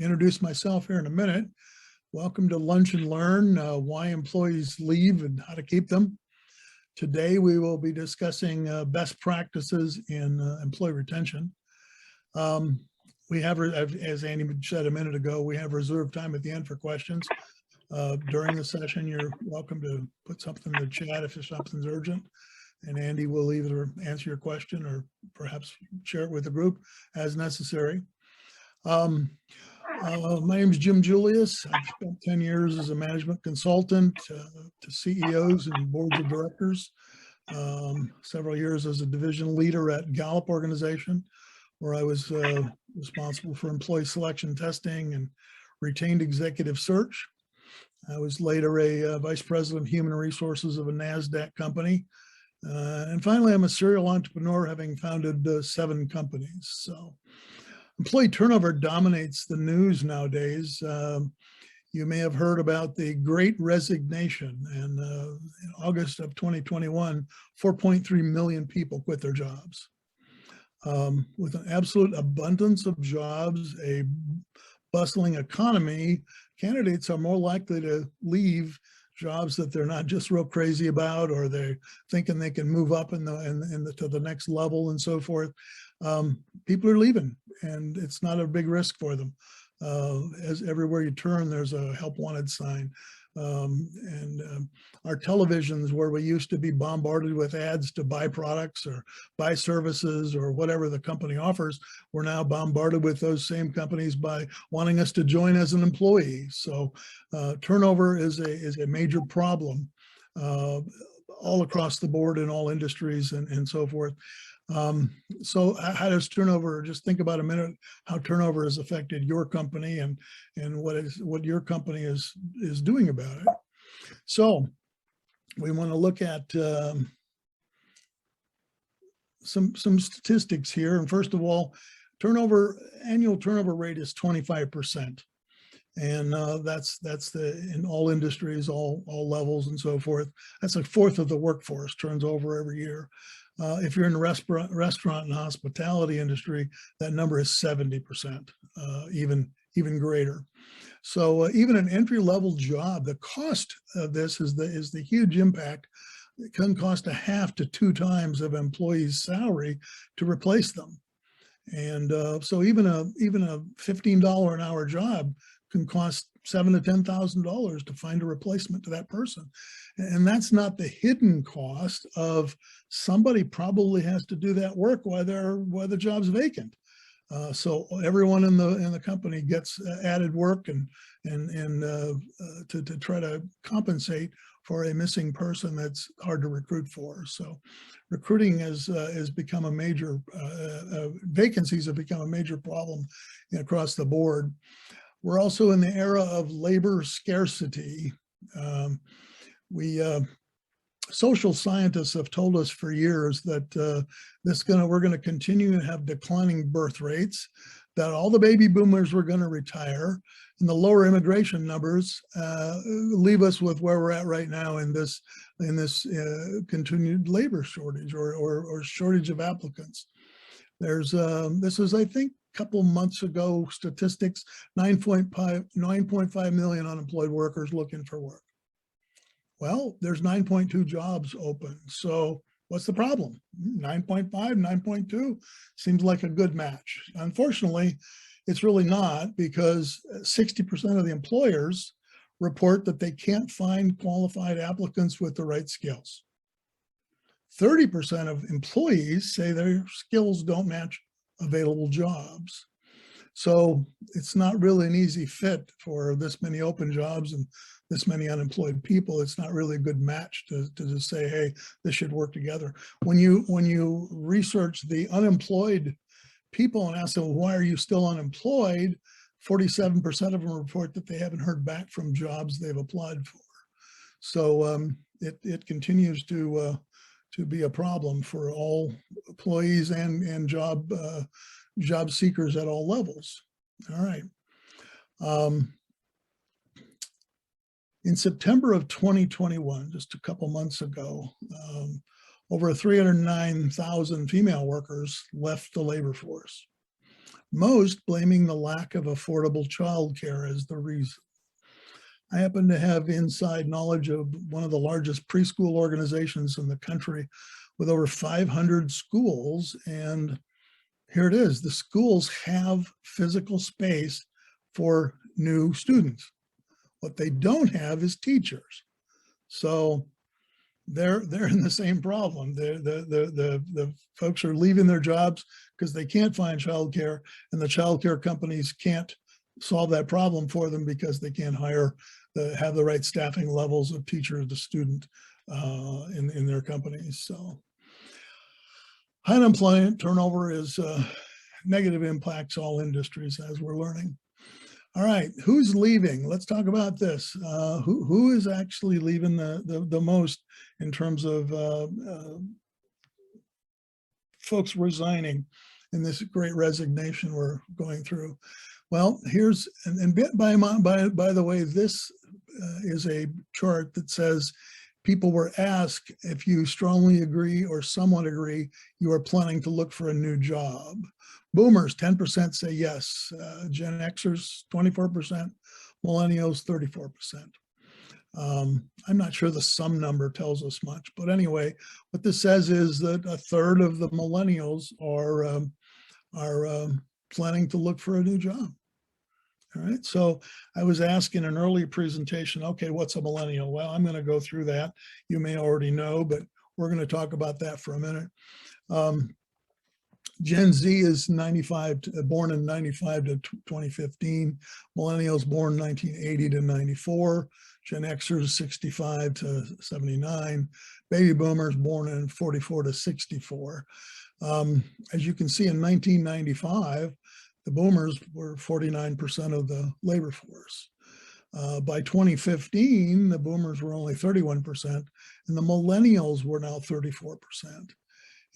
introduce myself here in a minute. Welcome to Lunch and Learn, why employees leave and how to keep them. Today, we will be discussing best practices in employee retention. We have, as Andy said a minute ago, we have reserved time at the end for questions. During the session, you're welcome to put something in the chat if something's urgent, and Andy will either answer your question or perhaps share it with the group as necessary. My name is Jim Julius. I've spent 10 years as a management consultant to CEOs and boards of directors, several years as a division leader at Gallup organization, where I was responsible for employee selection testing and retained executive search. I was later a vice president of human resources of a NASDAQ company. And finally, I'm a serial entrepreneur, having founded 7 companies. So employee turnover dominates the news nowadays. You may have heard about the Great Resignation, and in August of 2021, 4.3 million people quit their jobs. With an absolute abundance of jobs, a bustling economy, candidates are more likely to leave jobs that they're not just real crazy about, or they're thinking they can move up to the next level and so forth. People are leaving, and it's not a big risk for them. As everywhere you turn, there's a help wanted sign. Our televisions, where we used to be bombarded with ads to buy products or buy services or whatever the company offers, we're now bombarded with those same companies by wanting us to join as an employee. So turnover is a major problem all across the board in all industries and so forth. So how does turnover, just think about a minute how turnover has affected your company and what your company is doing about it. So we want to look at some statistics here. And first of all, annual turnover rate is 25%. And that's in all industries, all levels and so forth. That's 1/4 of the workforce turns over every year. If you're in the restaurant and hospitality industry, that number is 70%, even greater. So even an entry-level job, the cost of this is the huge impact. It can cost 1/2 to 2 times of employees' salary to replace them. And so even a $15 an hour job can cost $7,000 to $10,000 to find a replacement to that person. And that's not the hidden cost of somebody probably has to do that work while the job's vacant. So everyone in the company gets added work and to try to compensate for a missing person that's hard to recruit for. So recruiting has become a major, vacancies have become a major problem across the board. We're also in the era of labor scarcity. Social scientists have told us for years that we're going to continue to have declining birth rates, that all the baby boomers were going to retire, and the lower immigration numbers leave us with where we're at right now in this continued labor shortage or shortage of applicants. This is, I think, couple months ago statistics, 9.5 million unemployed workers looking for work. Well, there's 9.2 jobs open. So what's the problem? 9.5, 9.2 seems like a good match. Unfortunately, it's really not, because 60% of the employers report that they can't find qualified applicants with the right skills. 30% of employees say their skills don't match available jobs. So it's not really an easy fit for this many open jobs and this many unemployed people. It's not really a good match to just say, hey, this should work together. When you research the unemployed people and ask them, why are you still unemployed? 47% of them report that they haven't heard back from jobs they've applied for. So it continues to be a problem for all employees and job seekers at all levels. All right. In September of 2021, just a couple months ago, over 309,000 female workers left the labor force. most blaming the lack of affordable childcare as the reason. I happen to have inside knowledge of one of the largest preschool organizations in the country with over 500 schools. And here it is, the schools have physical space for new students. What they don't have is teachers. So they're in the same problem. The folks are leaving their jobs because they can't find childcare, and the childcare companies can't solve that problem for them because they can't have the right staffing levels of teacher to student in their companies. So high unemployment turnover is negative impacts all industries, as we're learning. All right, who's leaving? Let's talk about this. Who is actually leaving the most in terms of folks resigning in this great resignation we're going through? Well, here's, and by the way, this is a chart that says people were asked if you strongly agree or somewhat agree you are planning to look for a new job. Boomers, 10% say yes. Gen Xers, 24%. Millennials, 34%. I'm not sure the sum number tells us much, but anyway, what this says is that a third of the millennials are planning to look for a new job. All right, so I was asked in an earlier presentation, okay, what's a millennial? Well, I'm going to go through that. You may already know, but we're going to talk about that for a minute. Gen Z is born in 95 to 2015. Millennials born 1980 to 94. Gen Xers 65 to 79. Baby boomers born in 44 to 64. As you can see, in 1995, the boomers were 49% of the labor force. By 2015, the boomers were only 31%, and the millennials were now 34%.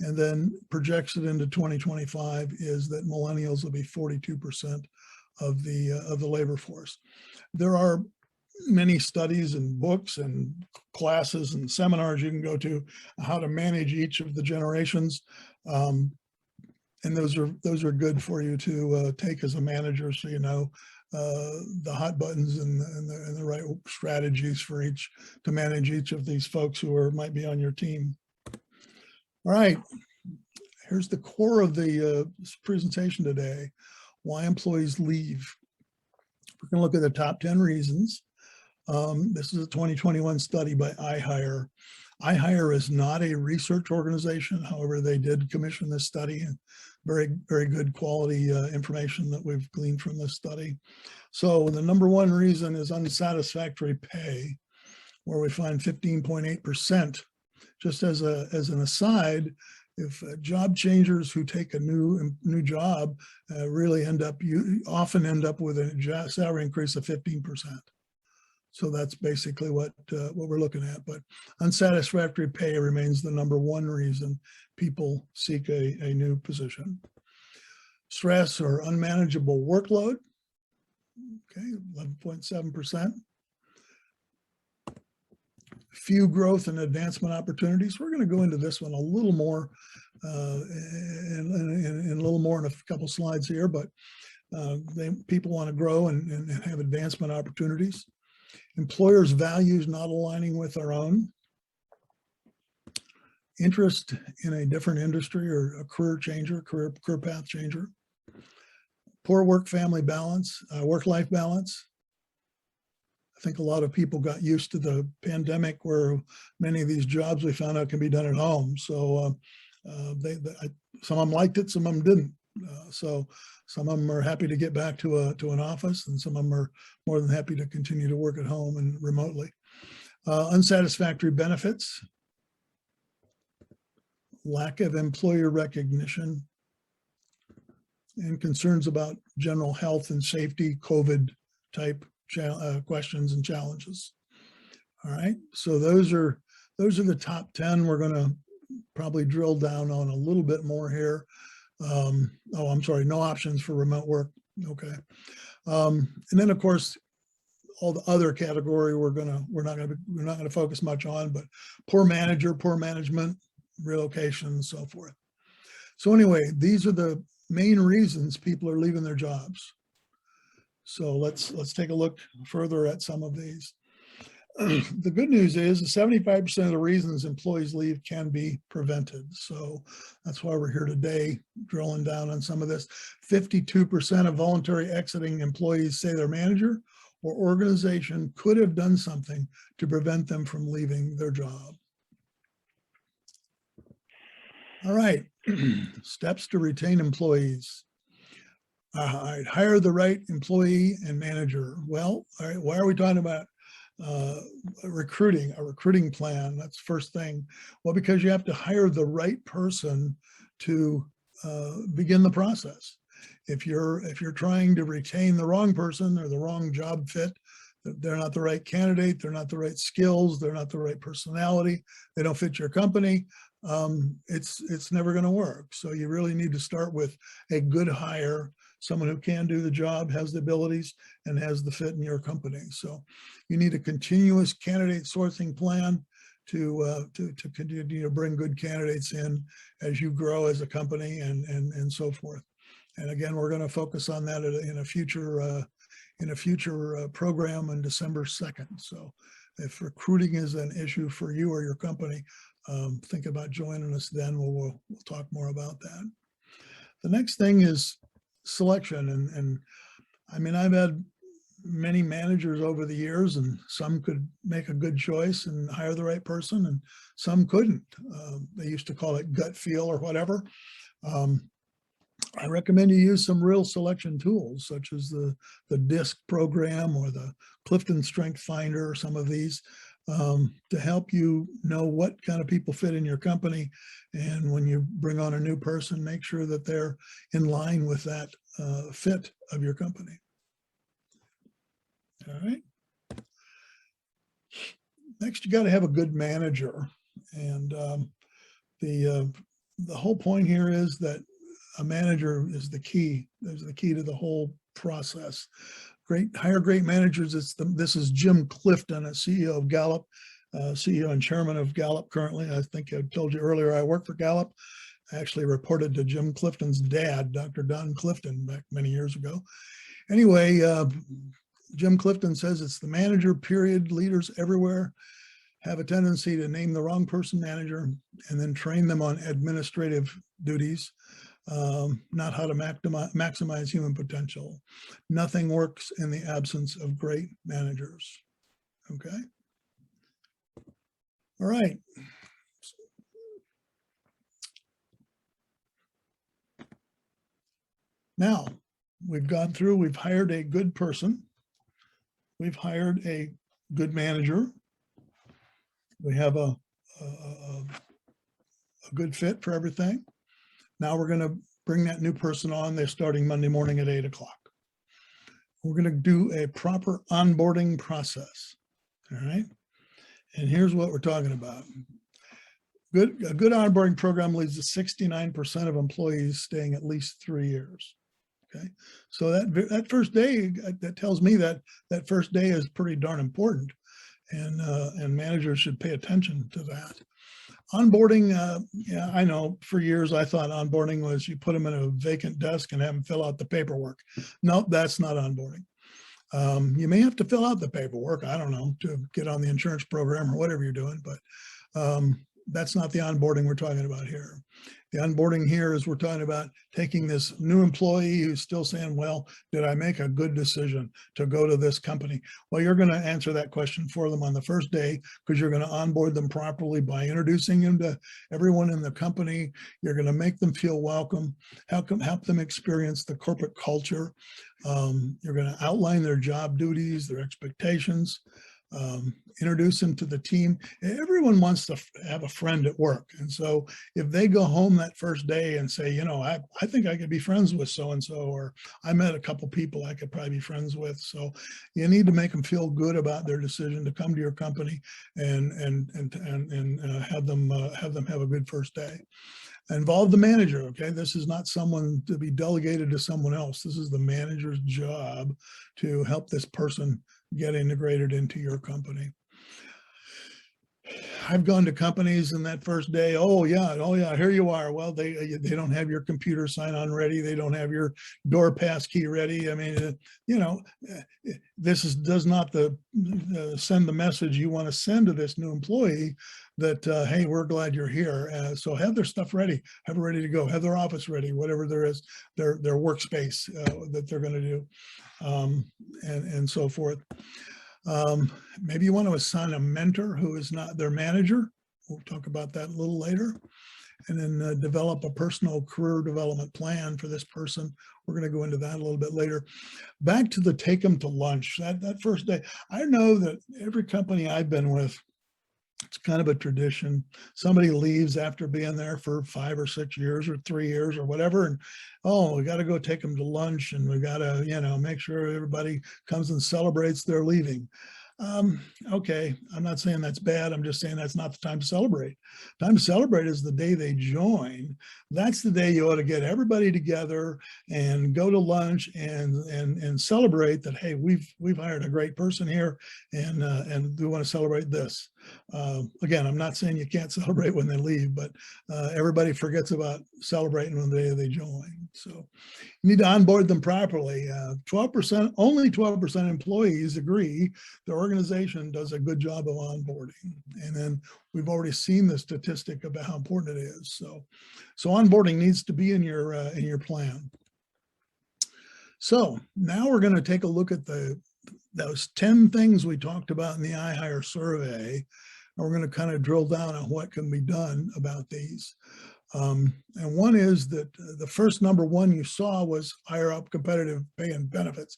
And then projection into 2025 is that millennials will be 42% of the labor force. There are many studies and books and classes and seminars you can go to how to manage each of the generations. And those are good for you to take as a manager, so you know the hot buttons and the right strategies for to manage each of these folks who might be on your team. All right, here's the core of the presentation today: why employees leave. We're going to look at the top 10 reasons. This is a 2021 study by iHire. iHire is not a research organization. However, they did commission this study, and very, very good quality information that we've gleaned from this study. So the number one reason is unsatisfactory pay, where we find 15.8%. Just as an aside, if job changers who take a new job really often end up with a salary increase of 15%. So that's basically what we're looking at. But unsatisfactory pay remains the number one reason people seek a new position. Stress or unmanageable workload, okay, 11.7%. Few growth and advancement opportunities. We're going to go into this one a little more in a little more in a couple slides here, but people want to grow and have advancement opportunities. Employers' values not aligning with our own. Interest in a different industry or a career changer, career path changer. Poor work-family balance, work-life balance. I think a lot of people got used to the pandemic where many of these jobs we found out can be done at home. So some of them liked it, some of them didn't. So some of them are happy to get back to an office, and some of them are more than happy to continue to work at home and remotely. Unsatisfactory benefits, lack of employer recognition, and concerns about general health and safety, COVID type questions and challenges. All right, so those are the top 10. We're going to probably drill down on a little bit more here. Oh, I'm sorry, no options for remote work. Okay, and then of course all the other category we're not going to focus much on, but poor manager, poor management, relocation, and so forth. So anyway, these are the main reasons people are leaving their jobs. So let's take a look further at some of these. The good news is 75% of the reasons employees leave can be prevented. So that's why we're here today, drilling down on some of this. 52% of voluntary exiting employees say their manager or organization could have done something to prevent them from leaving their job. All right, steps to retain employees. Hire the right employee and manager. Well, all right, why are we talking about a recruiting plan? That's first thing. Well, because you have to hire the right person to begin the process. If you're trying to retain the wrong person or the wrong job fit, they're not the right candidate, they're not the right skills, they're not the right personality, they don't fit your company, it's never going to work. So you really need to start with a good hire, someone who can do the job, has the abilities, and has the fit in your company. So you need a continuous candidate sourcing plan to continue to bring good candidates in as you grow as a company and so forth. And again, we're going to focus on that in a future program on December 2nd. So if recruiting is an issue for you or your company, think about joining us then. We'll talk more about that. The next thing is selection. And I mean, I've had many managers over the years, and some could make a good choice and hire the right person, and some couldn't. They used to call it gut feel or whatever. I recommend you use some real selection tools, such as the DISC program or the Clifton Strength Finder, or some of these, to help you know what kind of people fit in your company. And when you bring on a new person, make sure that they're in line with that fit of your company. All right. Next, you got to have a good manager. And the whole point here is that a manager is the key. There's the key to the whole process. Hire great managers. This is Jim Clifton, a CEO of Gallup, CEO and chairman of Gallup currently. I think I told you earlier I work for Gallup. I actually reported to Jim Clifton's dad, Dr. Don Clifton, back many years ago. Anyway, Jim Clifton says it's the manager, period. Leaders everywhere have a tendency to name the wrong person manager and then train them on administrative duties. Not how to maximize human potential. Nothing works in the absence of great managers. Okay. All right. Now, we've gone through, we've hired a good person. We've hired a good manager. We have a good fit for everything. Now we're going to bring that new person on. They're starting Monday morning at 8 o'clock. We're going to do a proper onboarding process. All right. And here's what we're talking about. A good onboarding program leads to 69% of employees staying at least 3 years. Okay. So that first day, that tells me that first day is pretty darn important. And managers should pay attention to that. Onboarding, yeah, I know for years I thought onboarding was you put them in a vacant desk and have them fill out the paperwork. No, that's not onboarding. You may have to fill out the paperwork, I don't know, to get on the insurance program or whatever you're doing, but that's not the onboarding we're talking about here. The onboarding here is we're talking about taking this new employee who's still saying, well, did I make a good decision to go to this company? Well, you're going to answer that question for them on the first day, because you're going to onboard them properly by introducing them to everyone in the company. You're going to make them feel welcome, help them experience the corporate culture. You're going to outline their job duties, their expectations. Introduce them to the team. Everyone wants to have a friend at work. And so if they go home that first day and say, you know, I think I could be friends with so-and-so, or I met a couple people I could probably be friends with. So you need to make them feel good about their decision to come to your company and have them have a good first day. Involve the manager. Okay. This is not someone to be delegated to someone else. This is the manager's job to help this person get integrated into your company. I've gone to companies in that first day. Oh yeah, here you are. Well, they don't have your computer sign on ready. They don't have your door pass key ready. I mean, this does not send the message you want to send to this new employee that hey, we're glad you're here. So have their stuff ready, have it ready to go, have their office ready, whatever there is, their workspace that they're going to do, and so forth. Maybe you want to assign a mentor who is not their manager. We'll talk about that a little later. And then develop a personal career development plan for this person. We're going to go into that a little bit later. Back to the take them to lunch. That first day, I know that every company I've been with, it's kind of a tradition. Somebody leaves after being there for 5 or 6 years or 3 years or whatever. And, oh, we got to go take them to lunch, and we got to, make sure everybody comes and celebrates their leaving. Okay, I'm not saying that's bad. I'm just saying that's not the time to celebrate. Time to celebrate is the day they join. That's the day you ought to get everybody together and go to lunch and celebrate that. Hey, we've hired a great person here, and we want to celebrate this. Again, I'm not saying you can't celebrate when they leave, but everybody forgets about celebrating when they join. So you need to onboard them properly. 12%, only 12% employees agree the organization does a good job of onboarding. And then we've already seen the statistic about how important it is. So onboarding needs to be in your plan. So now we're going to take a look at those 10 things we talked about in the iHire survey. And we're going to kind of drill down on what can be done about these. And one is that the first number one you saw was hire up competitive pay and benefits.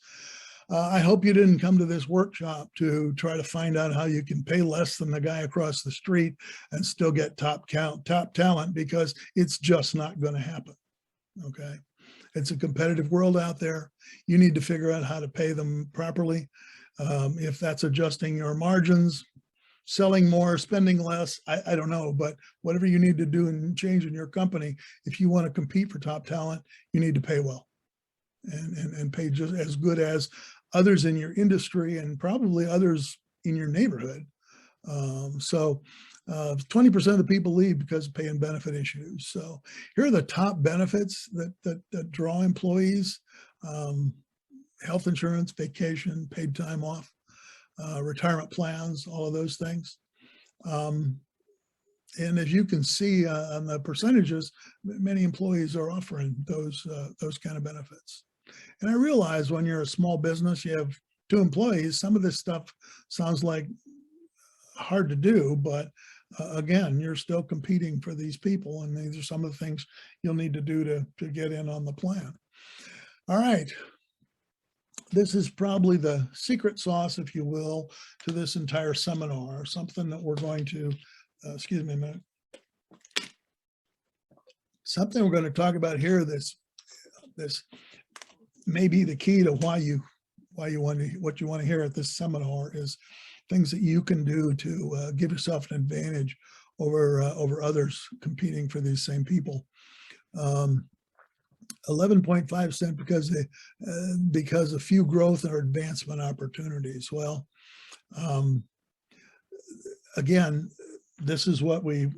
I hope you didn't come to this workshop to try to find out how you can pay less than the guy across the street and still get top talent, because it's just not going to happen. Okay. It's a competitive world out there. You need to figure out how to pay them properly. If that's adjusting your margins, selling more, spending less, I don't know, but whatever you need to do and change in your company, if you want to compete for top talent, you need to pay well and pay just as good as others in your industry and probably others in your neighborhood. So 20% of the people leave because of pay and benefit issues. So here are the top benefits that draw employees: health insurance, vacation, paid time off, retirement plans, all of those things. And as you can see on the percentages, many employees are offering those kind of benefits. And I realize when you're a small business, you have 2 employees, some of this stuff sounds like hard to do, but again, you're still competing for these people, and these are some of the things you'll need to do to get in on the plan. All right. This is probably the secret sauce, if you will, to this entire seminar, something that we're going to, excuse me a minute. Something we're going to talk about here, this may be the key to what you want to hear at this seminar, is things that you can do to give yourself an advantage over others competing for these same people. 11.5% because of few growth or advancement opportunities. Well, again, this is what we're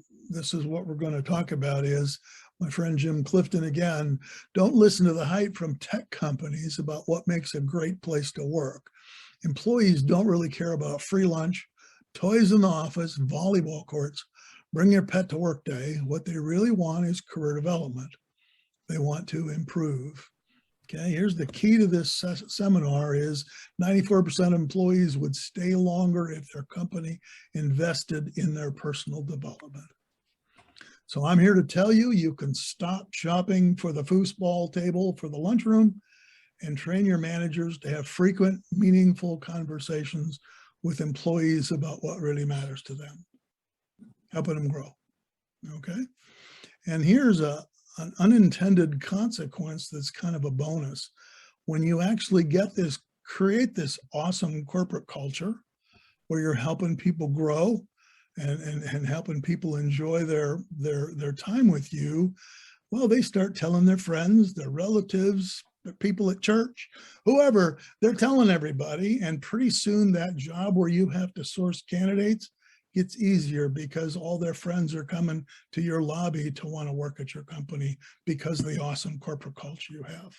going to talk about. Is my friend Jim Clifton again, don't listen to the hype from tech companies about what makes a great place to work. Employees don't really care about free lunch, toys in the office, volleyball courts, bring your pet to work day. What they really want is career development. They want to improve. Okay, here's the key to this seminar is 94% of employees would stay longer if their company invested in their personal development. So I'm here to tell you, you can stop shopping for the foosball table for the lunchroom and train your managers to have frequent, meaningful conversations with employees about what really matters to them, helping them grow. Okay, and here's an unintended consequence that's kind of a bonus. When you actually create this awesome corporate culture where you're helping people grow and helping people enjoy their time with you, well, they start telling their friends, their relatives, the people at church, whoever, they're telling everybody. And pretty soon that job where you have to source candidates gets easier because all their friends are coming to your lobby to want to work at your company because of the awesome corporate culture you have.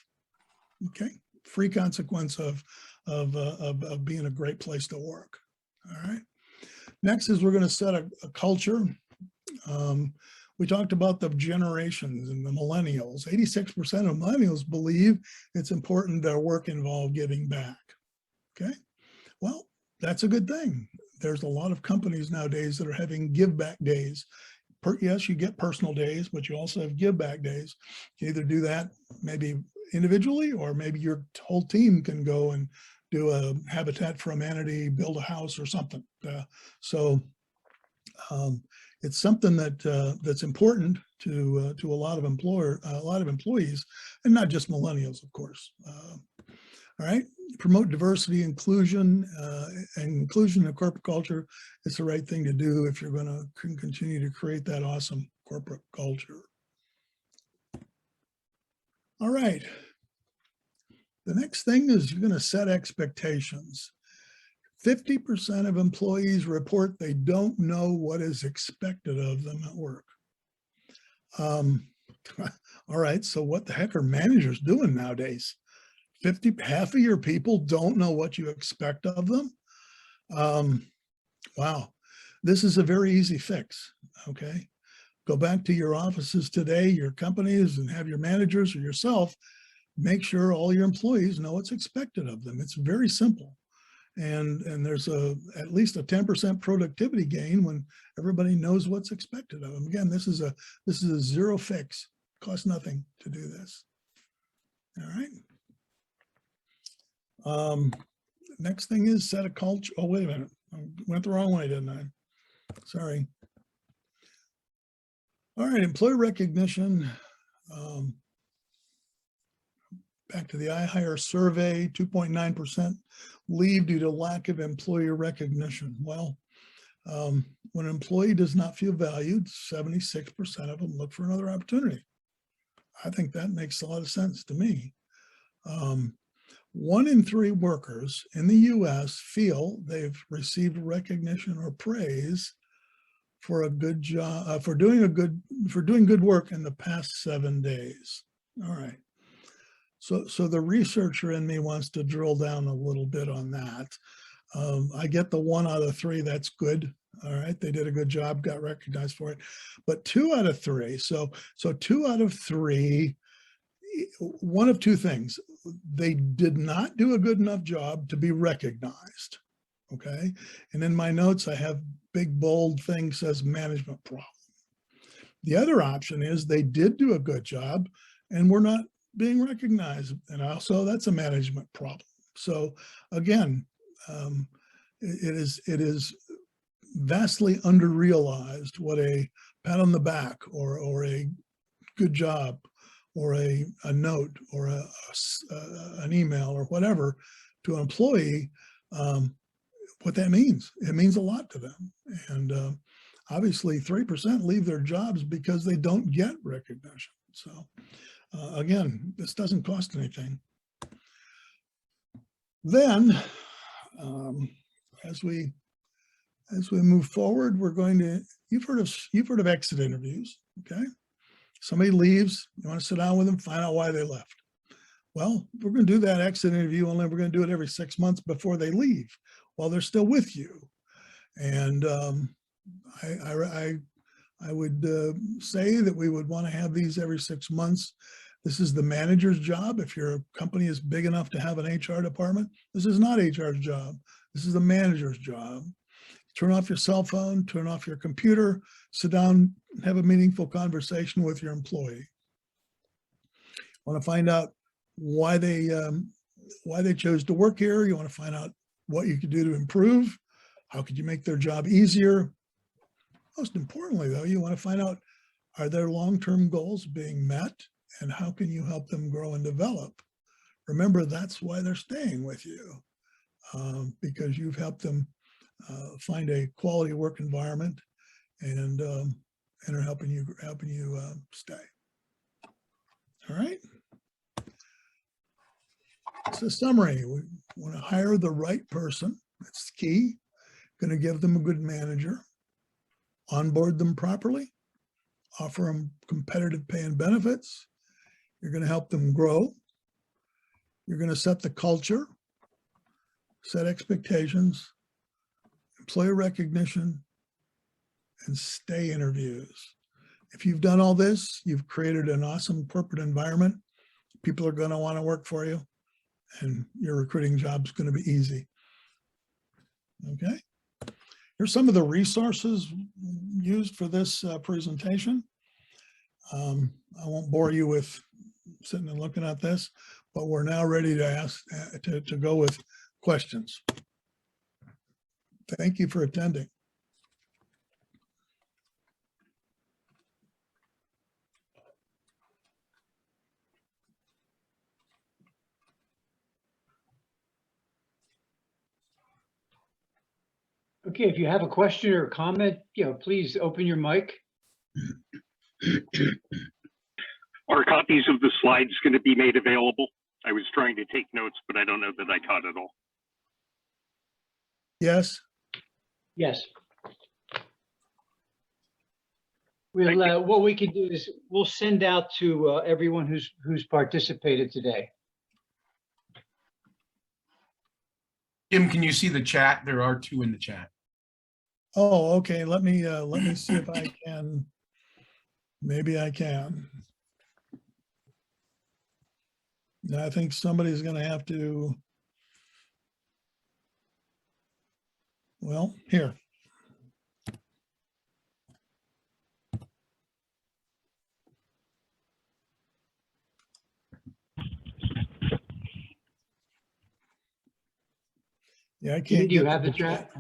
Okay, free consequence of being a great place to work. All right. Next is we're going to set a culture. We talked about the generations and the millennials. 86% of millennials believe it's important their work involve giving back. Okay, well, that's a good thing. There's a lot of companies nowadays that are having give back days. Yes, you get personal days, but you also have give back days. You either do that maybe individually, or maybe your whole team can go and do a Habitat for Humanity, build a house or something. It's something that that's important to a lot of employees, and not just millennials, of course. All right, promote diversity, inclusion, and inclusion in corporate culture. It's the right thing to do if you're going to continue to create that awesome corporate culture. All right. The next thing is you're going to set expectations. 50% of employees report they don't know what is expected of them at work. All right, so what the heck are managers doing nowadays? Half of your people don't know what you expect of them. Wow, this is a very easy fix. Okay, go back to your offices today, your companies, and have your managers or yourself make sure all your employees know what's expected of them. It's very simple, and there's at least a 10% productivity gain when everybody knows what's expected of them. Again, this is a zero fix. Costs nothing to do this. All right. Next thing is set a culture. Oh, wait a minute. I went the wrong way, didn't I? Sorry. All right, employee recognition. Back to the iHire survey, 2.9% leave due to lack of employee recognition. Well, when an employee does not feel valued, 76% of them look for another opportunity. I think that makes a lot of sense to me. 1 in 3 workers in the US feel they've received recognition or praise for a good job, for doing good work in the past 7 days. All right. So the researcher in me wants to drill down a little bit on that. I get the 1 out of 3, that's good. All right, they did a good job, got recognized for it. But 2 out of 3, so 2 out of 3, one of 2 things. They did not do a good enough job to be recognized. Okay, and in my notes, I have big bold thing says management problem. The other option is they did do a good job and we're not being recognized, and also that's a management problem. So again, it is vastly underrealized what a pat on the back or a good job or a note or an email or whatever to an employee, what that means. It means a lot to them. And obviously 3% leave their jobs because they don't get recognition. So again, this doesn't cost anything. Then as we move forward, we're going to, you've heard of exit interviews, okay? Somebody leaves, you want to sit down with them, find out why they left. Well, we're going to do that exit interview, only we're going to do it every 6 months before they leave, while they're still with you. And I would say that we would want to have these every 6 months. This is the manager's job. If your company is big enough to have an HR department, this is not HR's job. This is the manager's job. Turn off your cell phone, turn off your computer, sit down, have a meaningful conversation with your employee. Want to find out why they chose to work here. You want to find out what you could do to improve. How could you make their job easier? Most importantly, though, you want to find out, are their long-term goals being met, and how can you help them grow and develop? Remember, that's why they're staying with you, because you've helped them find a quality work environment and are helping you stay. All right. So summary, we want to hire the right person. That's the key. Going to give them a good manager. onboard them properly, offer them competitive pay and benefits. You're going to help them grow. You're going to set the culture, set expectations, employer recognition, and stay interviews. If you've done all this, you've created an awesome corporate environment. People are going to want to work for you, and your recruiting job is going to be easy. Okay. Here's some of the resources used for this presentation. I won't bore you with sitting and looking at this, but we're now ready to ask to go with questions. Thank you for attending. Okay, if you have a question or a comment, please open your mic. Are copies of the slides going to be made available? I was trying to take notes, but I don't know that I caught it all. Yes. Yes. We'll, what we can do is we'll send out to everyone who's participated today. Jim, can you see the chat? There are 2 in the chat. Oh, okay. Let me see if I can. Maybe I can. I think somebody's going to have to. Well, here. Yeah, I can't. Do you have the chat?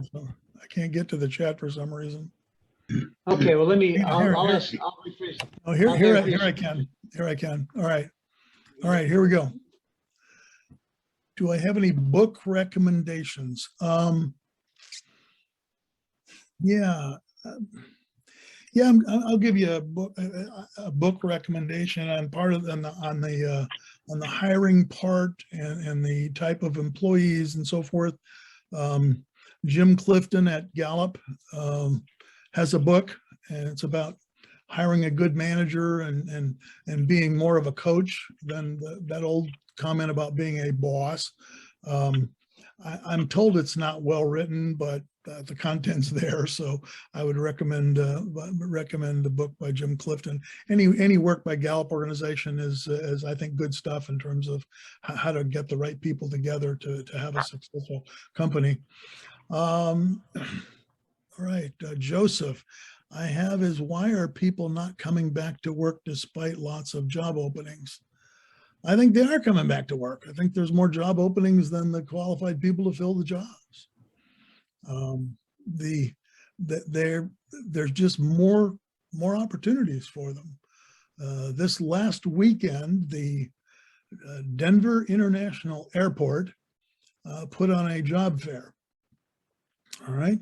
I can't get to the chat for some reason. Okay, well, let me. I'll rephrase. Oh, here I can. Here I can. All right. All right. Here we go. Do I have any book recommendations? Yeah. I'll give you a book recommendation on part of on the hiring part and the type of employees and so forth. Jim Clifton at Gallup has a book, and it's about hiring a good manager and being more of a coach than that old comment about being a boss. I'm told it's not well written, but the content's there, so I would recommend the book by Jim Clifton. Any work by Gallup organization is I think good stuff in terms of how to get the right people together to have a successful company. All right, Joseph, I have is, why are people not coming back to work despite lots of job openings? I think they are coming back to work. I think there's more job openings than the qualified people to fill the jobs. There's just more opportunities for them. This last weekend, the Denver International Airport put on a job fair. All right,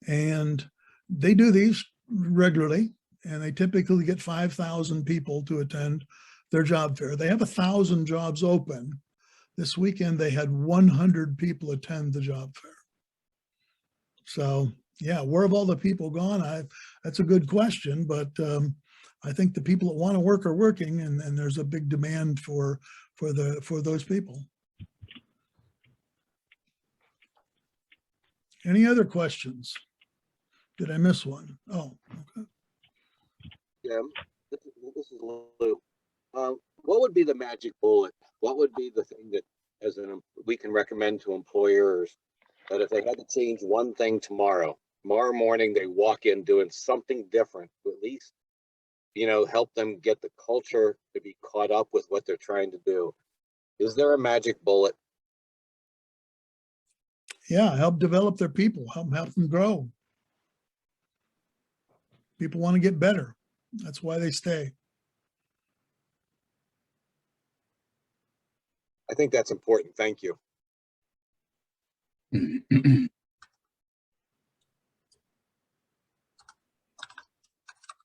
and they do these regularly, and they typically get 5,000 people to attend their job fair. They have 1,000 jobs open. This weekend, they had 100 people attend the job fair. So yeah, where have all the people gone? That's a good question, but I think the people that want to work are working, and there's a big demand for those people. Any other questions? Did I miss one? Oh, okay. Jim, this is Lou. What would be the magic bullet? What would be the thing that we can recommend to employers that if they had to change one thing tomorrow morning, they walk in doing something different to at least, help them get the culture to be caught up with what they're trying to do? Is there a magic bullet? Yeah, help develop their people, help them grow. People want to get better. That's why they stay. I think that's important. Thank you.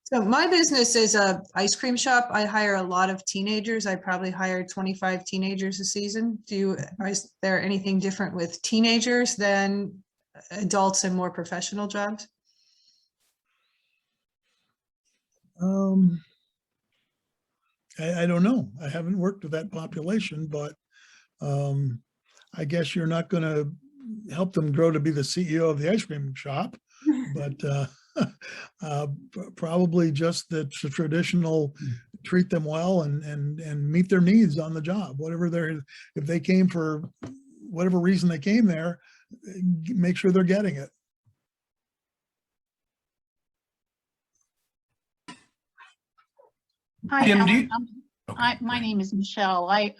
So my business is a ice cream shop. I hire a lot of teenagers. I probably hire 25 teenagers a season. Is there anything different with teenagers than adults and more professional jobs? Um, I don't know. I haven't worked with that population, but I guess you're not going to help them grow to be the CEO of the ice cream shop, but probably just the traditional treat them well and meet their needs on the job, whatever if they came for whatever reason they came there, make sure they're getting it. Hi, Jim, do Alan. you- Okay, My go ahead. name is Michelle. I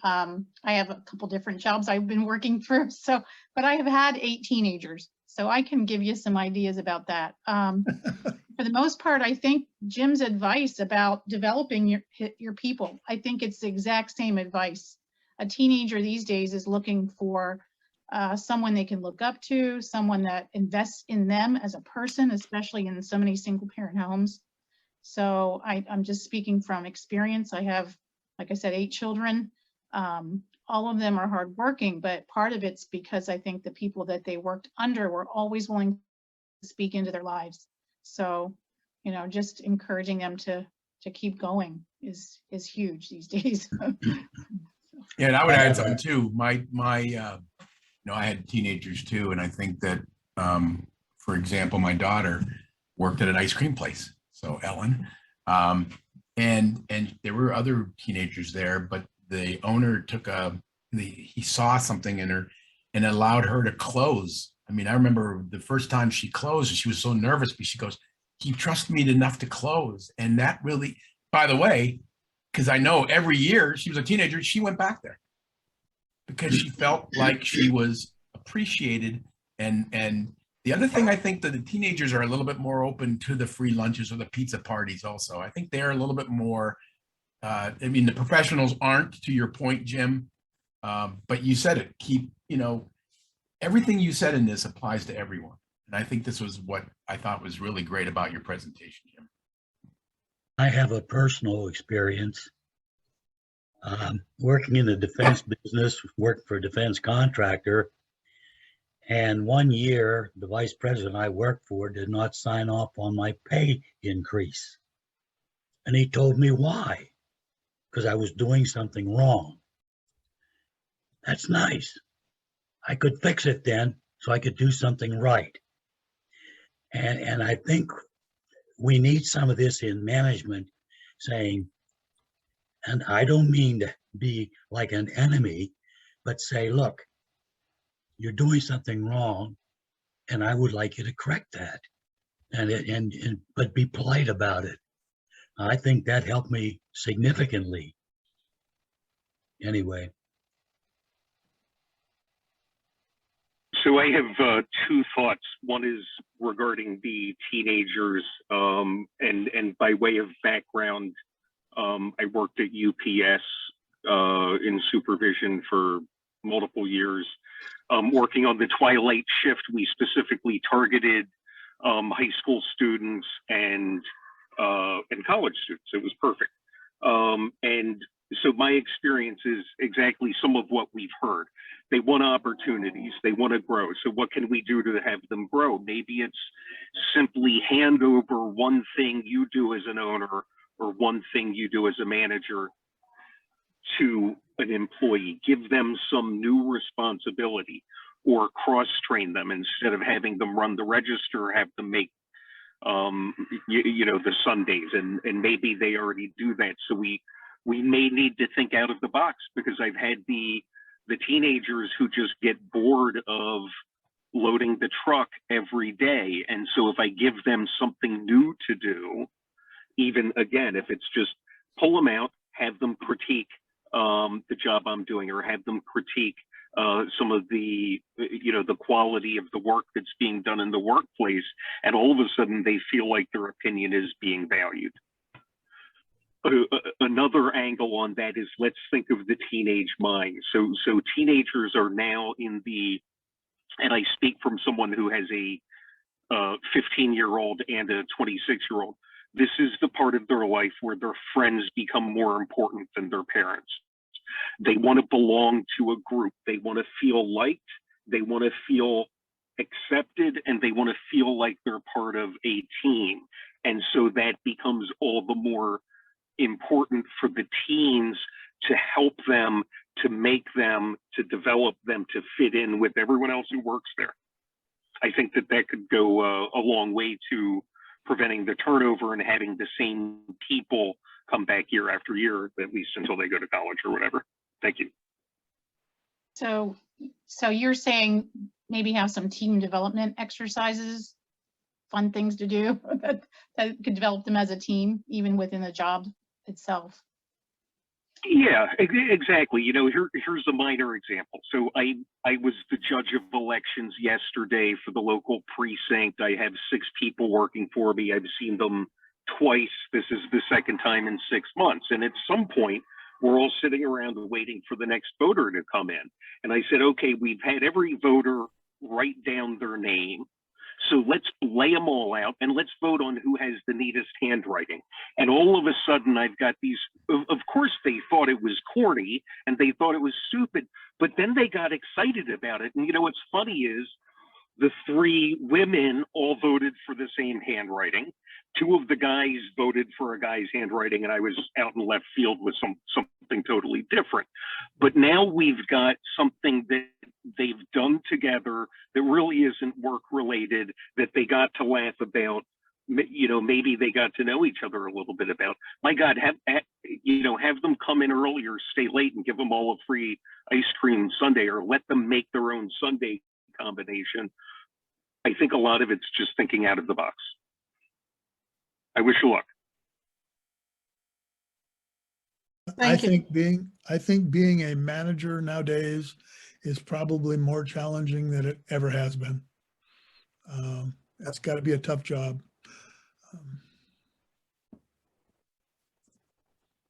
have a couple different jobs I've been working through, but I have had 8 teenagers, so I can give you some ideas about that. For the most part, I think Jim's advice about developing your people, I think it's the exact same advice. A teenager these days is looking for someone they can look up to, someone that invests in them as a person, especially in so many single parent homes. So I'm just speaking from experience. I have, like I said, 8 children. All of them are hardworking, but part of it's because I think the people that they worked under were always willing to speak into their lives. So, you know, just encouraging them to keep going is huge these days. Yeah, and I would add something too. I had teenagers too, and I think that, for example, my daughter worked at an ice cream place. So Ellen, and there were other teenagers there, but the owner he saw something in her and allowed her to close. I mean, I remember the first time she closed, she was so nervous, but she goes, "He trusted me enough to close," and that really, by the way, because I know every year she was a teenager, she went back there because she felt like she was appreciated. And the other thing, I think that the teenagers are a little bit more open to the free lunches or the pizza parties also. I think they're a little bit more, I mean, the professionals aren't, to your point, Jim, but you said it, everything you said in this applies to everyone. And I think this was what I thought was really great about your presentation, Jim. I have a personal experience working in the defense business, worked for a defense contractor. And one year, the vice president I worked for did not sign off on my pay increase. And he told me why, because I was doing something wrong. That's nice. I could fix it then, so I could do something right. And I think we need some of this in management saying, and I don't mean to be like an enemy, but say, look, you're doing something wrong, and I would like you to correct that, but be polite about it. I think that helped me significantly. Anyway. So I have 2 thoughts. One is regarding the teenagers, and by way of background, I worked at UPS in supervision for multiple years. Working on the twilight shift, we specifically targeted high school students and college students. It was perfect. And so my experience is exactly some of what we've heard. They want opportunities, they want to grow. So what can we do to have them grow? Maybe it's simply hand over one thing you do as an owner or one thing you do as a manager to an employee. Give them some new responsibility or cross-train them instead of having them run the register, have them make the Sundays, and maybe they already do that. So we may need to think out of the box, because I've had the teenagers who just get bored of loading the truck every day. And so if I give them something new to do, even again, if it's just pull them out, have them critique the job I'm doing, or have them critique some of the quality of the work that's being done in the workplace, and all of a sudden they feel like their opinion is being valued. Another angle on that is, let's think of the teenage mind. So teenagers are now in the, and I speak from someone who has a 15-year-old and a 26-year-old. This is the part of their life where their friends become more important than their parents. They want to belong to a group. They want to feel liked. They want to feel accepted, and they want to feel like they're part of a team. And so that becomes all the more important for the teens to help them, to make them, to develop them to fit in with everyone else who works there. I think that that could go a long way to preventing the turnover and having the same people come back year after year, at least until they go to college or whatever. Thank you. So you're saying maybe have some team development exercises, fun things to do that could develop them as a team, even within the job itself. Yeah, exactly. You know, here's a minor example. So I was the judge of elections yesterday for the local precinct. I have 6 people working for me. I've seen them twice. This is the second time in 6 months. And at some point, we're all sitting around waiting for the next voter to come in. And I said, okay, we've had every voter write down their name. So let's lay them all out and let's vote on who has the neatest handwriting. And all of a sudden I've got these, of course they thought it was corny and they thought it was stupid, but then they got excited about it. And you know, what's funny is the 3 women all voted for the same handwriting. 2 of the guys voted for a guy's handwriting, and I was out in left field with something totally different. But now we've got something that they've done together that really isn't work related, that they got to laugh about. You know, maybe they got to know each other a little bit about. My God, have them come in early or stay late and give them all a free ice cream sundae, or let them make their own sundae combination. I think a lot of it's just thinking out of the box. I wish you luck. Thank you. I think being a manager nowadays is probably more challenging than it ever has been. That's got to be a tough job.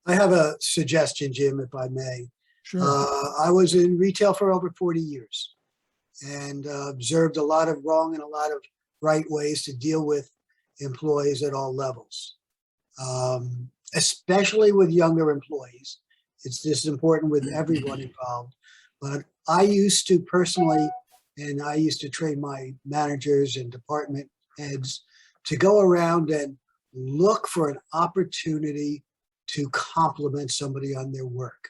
I have a suggestion, Jim, if I may. Sure. I was in retail for over 40 years and observed a lot of wrong and a lot of right ways to deal with employees at all levels, especially with younger employees. This is important with everyone involved. But I used to personally, and I used to train my managers and department heads to go around and look for an opportunity to compliment somebody on their work.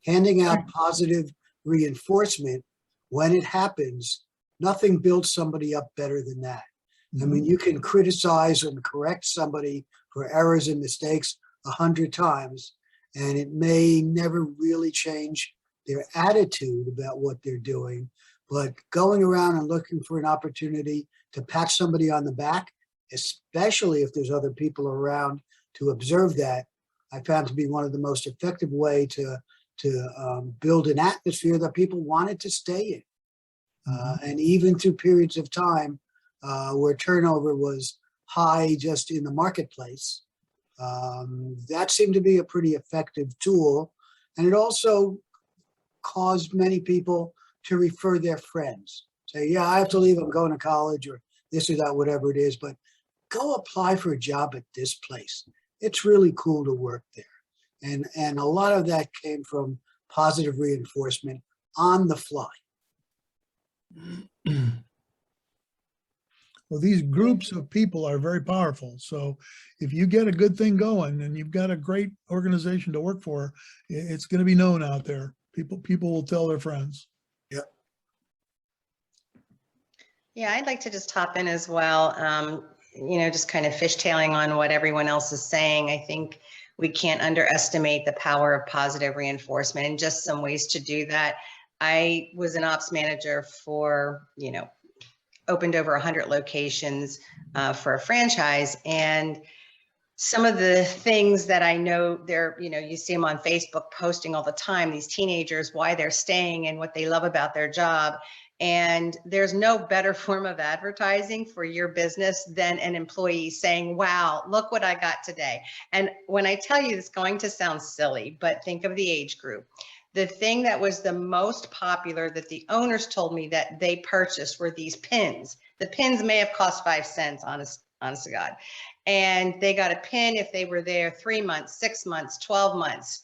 Handing out positive reinforcement when it happens, nothing builds somebody up better than that. I mean, you can criticize and correct somebody for errors and mistakes 100 times, and it may never really change their attitude about what they're doing. But going around and looking for an opportunity to pat somebody on the back, especially if there's other people around to observe that, I found to be one of the most effective way to build an atmosphere that people wanted to stay in. And even through periods of time where turnover was high just in the marketplace, that seemed to be a pretty effective tool. And it also caused many people to refer their friends. Say, yeah, I have to leave, I'm going to college, or this or that, whatever it is, but go apply for a job at this place. It's really cool to work there. And a lot of that came from positive reinforcement on the fly. Well, these groups of people are very powerful. So if you get a good thing going and you've got a great organization to work for, it's going to be known out there. People will tell their friends. Yep. Yeah, I'd like to just hop in as well. Just kind of fishtailing on what everyone else is saying. I think we can't underestimate the power of positive reinforcement, and just some ways to do that. I was an ops manager for, opened over 100 locations for a franchise. And some of the things that I know they're, you see them on Facebook posting all the time, these teenagers, why they're staying and what they love about their job. And there's no better form of advertising for your business than an employee saying, wow, look what I got today. And when I tell you, it's going to sound silly, but think of the age group. The thing that was the most popular that the owners told me that they purchased were these pins. The pins may have cost 5 cents, honest to God. And they got a pin if they were there 3 months, 6 months, 12 months,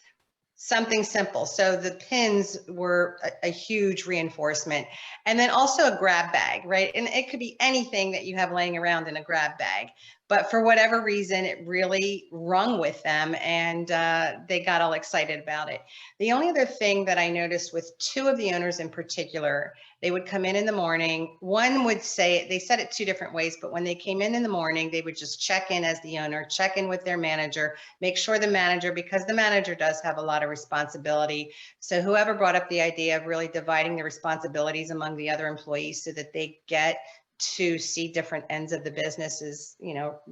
something simple. So the pins were a huge reinforcement. And then also a grab bag, right? And it could be anything that you have laying around in a grab bag. but for whatever reason, it really rung with them, and they got all excited about it. The only other thing that I noticed with two of the owners in particular, they would come in the morning. One would say, they said it two different ways, but when they came in the morning, they would just check in as the owner, check in with their manager, make sure the manager, because the manager does have a lot of responsibility. So whoever brought up the idea of really dividing the responsibilities among the other employees so that they get to see different ends of the business is,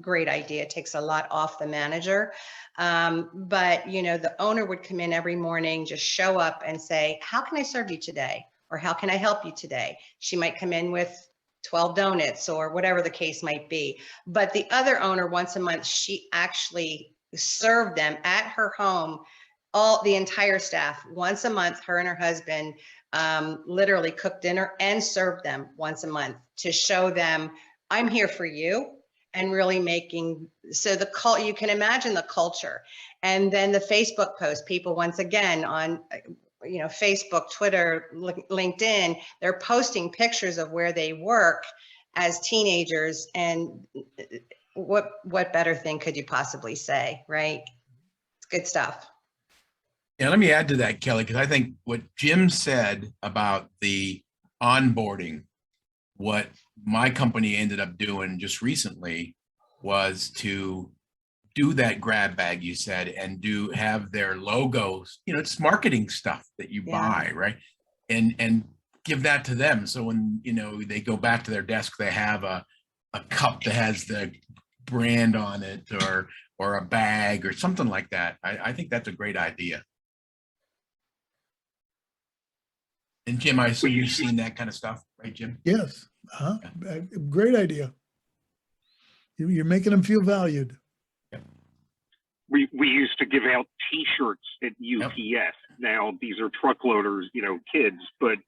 great idea. It takes a lot off the manager. But, the owner would come in every morning, just show up and say, how can I serve you today? Or how can I help you today? She might come in with 12 donuts or whatever the case might be. But the other owner, once a month, she actually served them at her home, the entire staff. Once a month, her and her husband literally cooked dinner and served them once a month to show them, I'm here for you, and really making, so you can imagine the culture. And then the Facebook post, people once again on, Facebook, Twitter, LinkedIn, they're posting pictures of where they work as teenagers. And what better thing could you possibly say, right? It's good stuff. Yeah, let me add to that, Kelly, because I think what Jim said about the onboarding, what my company ended up doing just recently was to do that grab bag you said and have their logos, it's marketing stuff that you buy, right? And give that to them. So when, they go back to their desk, they have a cup that has the brand on it or a bag or something like that. I think that's a great idea. And Jim, I assume you've seen that kind of stuff, right, Jim? Yes. Great idea. You're making them feel valued. We used to give out T-shirts at UPS. Yep. Now these are truckloaders, kids, but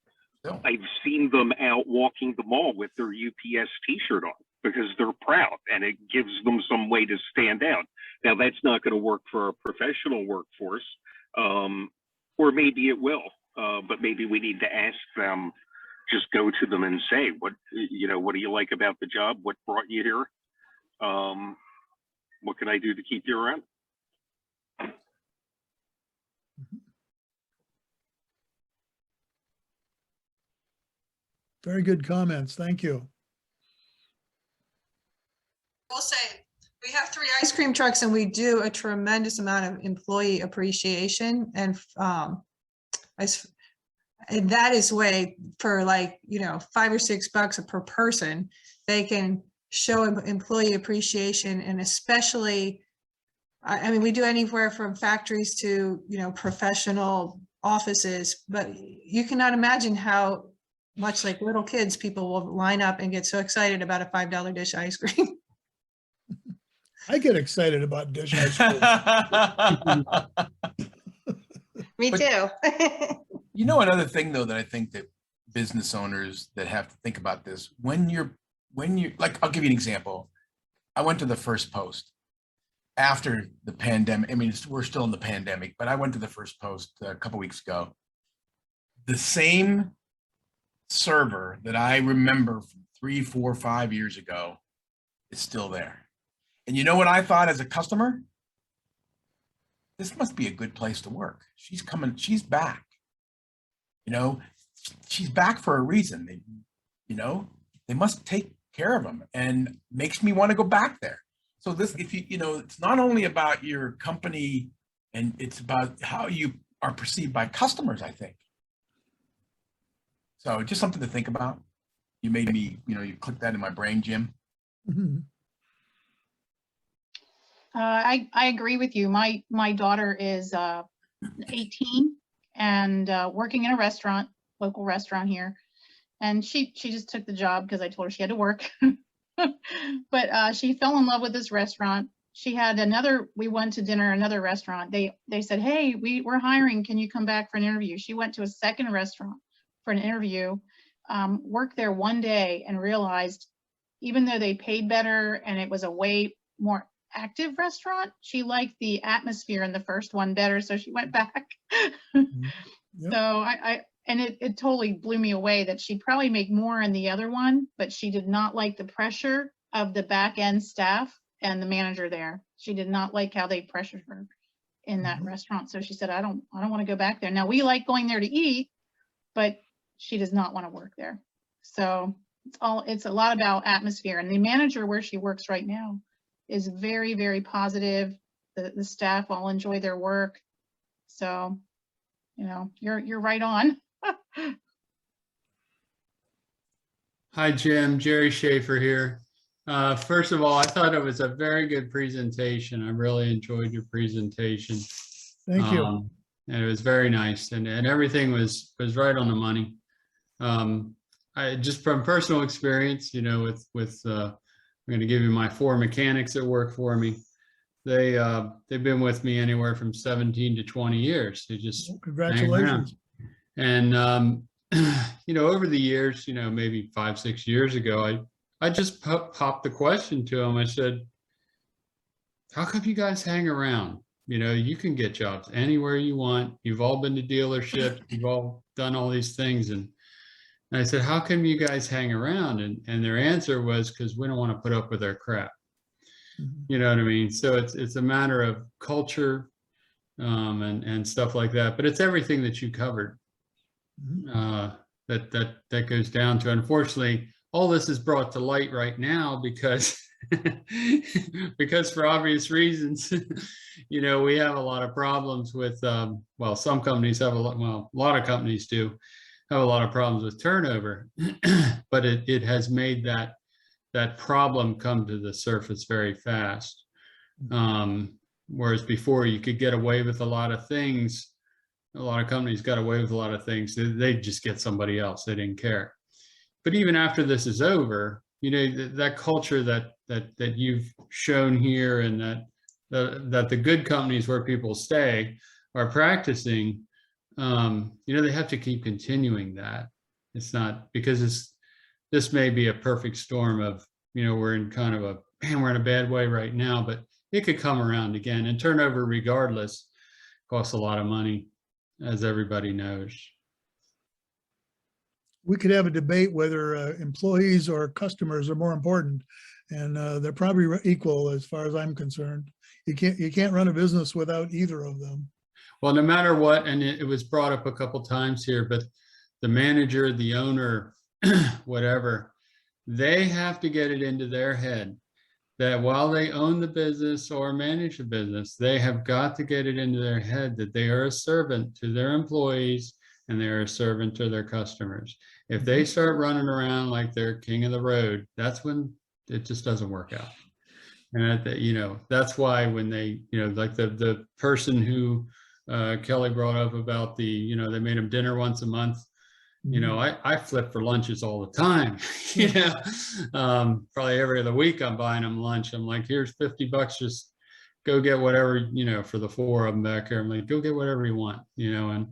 I've seen them out walking the mall with their UPS T-shirt on because they're proud, and it gives them some way to stand out. Now that's not going to work for our professional workforce, or maybe it will. But maybe we need to ask them, just go to them and say, what do you like about the job? What brought you here? What can I do to keep you around? Very good comments. Thank you. I'll say, we have 3 ice cream trucks and we do a tremendous amount of employee appreciation. And that is way for $5 or $6 per person, they can show employee appreciation. And especially, I mean, we do anywhere from factories to, professional offices, but you cannot imagine how much like little kids, people will line up and get so excited about a $5 dish ice cream. I get excited about dish ice cream. Me too. Another thing though that I think that business owners that have to think about this, when you're like, I'll give you an example. I went to the First Post after the pandemic. I mean, we're still in the pandemic, but I went to the First Post a couple weeks ago. The same server that I remember from 3, 4, 5 years ago is still there. And you know what I thought as a customer? This must be a good place to work. She's coming, she's back. She's back for a reason. They must take care of them, and makes me want to go back there. So this, if it's not only about your company, and it's about how you are perceived by customers, I think. So just something to think about. You made me, you clicked that in my brain, Jim. Mm-hmm. I agree with you. My daughter is 18 and working in a restaurant, local restaurant here. And she just took the job because I told her she had to work. But she fell in love with this restaurant. She had we went to dinner, another restaurant. They said, hey, we're hiring. Can you come back for an interview? She went to a second restaurant for an interview, worked there one day and realized, even though they paid better and it was a way more active restaurant, she liked the atmosphere in the first one better. So she went back. Yep. So it totally blew me away that she'd probably make more in the other one, but she did not like the pressure of the back end staff and the manager there. She did not like how they pressured her in that restaurant. So she said, I don't want to go back there. Now we like going there to eat, but she does not want to work there. So it's a lot about atmosphere, and the manager where she works right now is very, very positive. The staff all enjoy their work. So, you know, you're right on. Hi, Jim. Jerry Schaefer here. First of all, I thought it was a very good presentation. I really enjoyed your presentation. Thank you. And it was very nice, and everything was right on the money. I just from personal experience, you know, with I'm going to give you my 4 mechanics that work for me. They've been with me anywhere from 17 to 20 years. They just hang around. Congratulations. And you know, over the years, you know, maybe 5-6 years ago, I just popped the question to them. I said, how come you guys hang around? You know, you can get jobs anywhere you want. You've all been to dealerships. You've all done all these things. And I said, how come you guys hang around? And their answer was, because we don't want to put up with their crap. You know what I mean? So it's a matter of culture and stuff like that. But it's everything that you covered that goes down to. Unfortunately, all this is brought to light right now because because for obvious reasons, you know, we have a lot of problems with well, some companies have a lot of companies do have a lot of problems with turnover, but it has made that problem come to the surface very fast. Whereas before you could get away with a lot of things, a lot of companies got away with a lot of things. They just get somebody else. They didn't care. But even after this is over, you know, that culture that you've shown here, and that the good companies where people stay are practicing, you know, they have to keep continuing that. It's not because this may be a perfect storm of, you know, we're in kind of we're in a bad way right now, but it could come around again. And turnover, regardless, costs a lot of money, as everybody knows. We could have a debate whether employees or customers are more important, and they're probably equal as far as I'm concerned. You can't run a business without either of them. Well, no matter what, and it was brought up a couple times here, but the manager, the owner, whatever, they have to get it into their head that while they own the business or manage the business, they have got to get it into their head that they are a servant to their employees and they're a servant to their customers. If they start running around like they're king of the road, that's when it just doesn't work out. And you know, that's why when they, you know, like the person who Kelly brought up about you know, they made them dinner once a month. You know, I flip for lunches all the time. You know, probably every other week I'm buying them lunch. I'm like, here's $50, just go get whatever, you know, for the 4 of them back here. I'm like, go get whatever you want, you know, and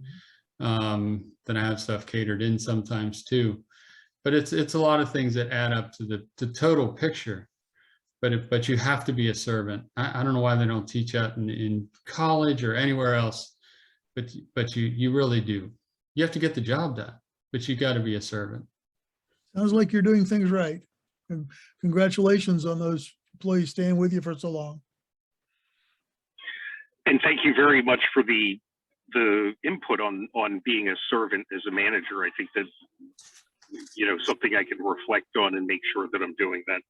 then I have stuff catered in sometimes too. But it's a lot of things that add up to the total picture. But you have to be a servant. I don't know why they don't teach that in college or anywhere else, but you really do. You have to get the job done, but you got to be a servant. Sounds like you're doing things right. And congratulations on those employees staying with you for so long. And thank you very much for the input on being a servant as a manager. I think that's, you know, something I can reflect on and make sure that I'm doing that.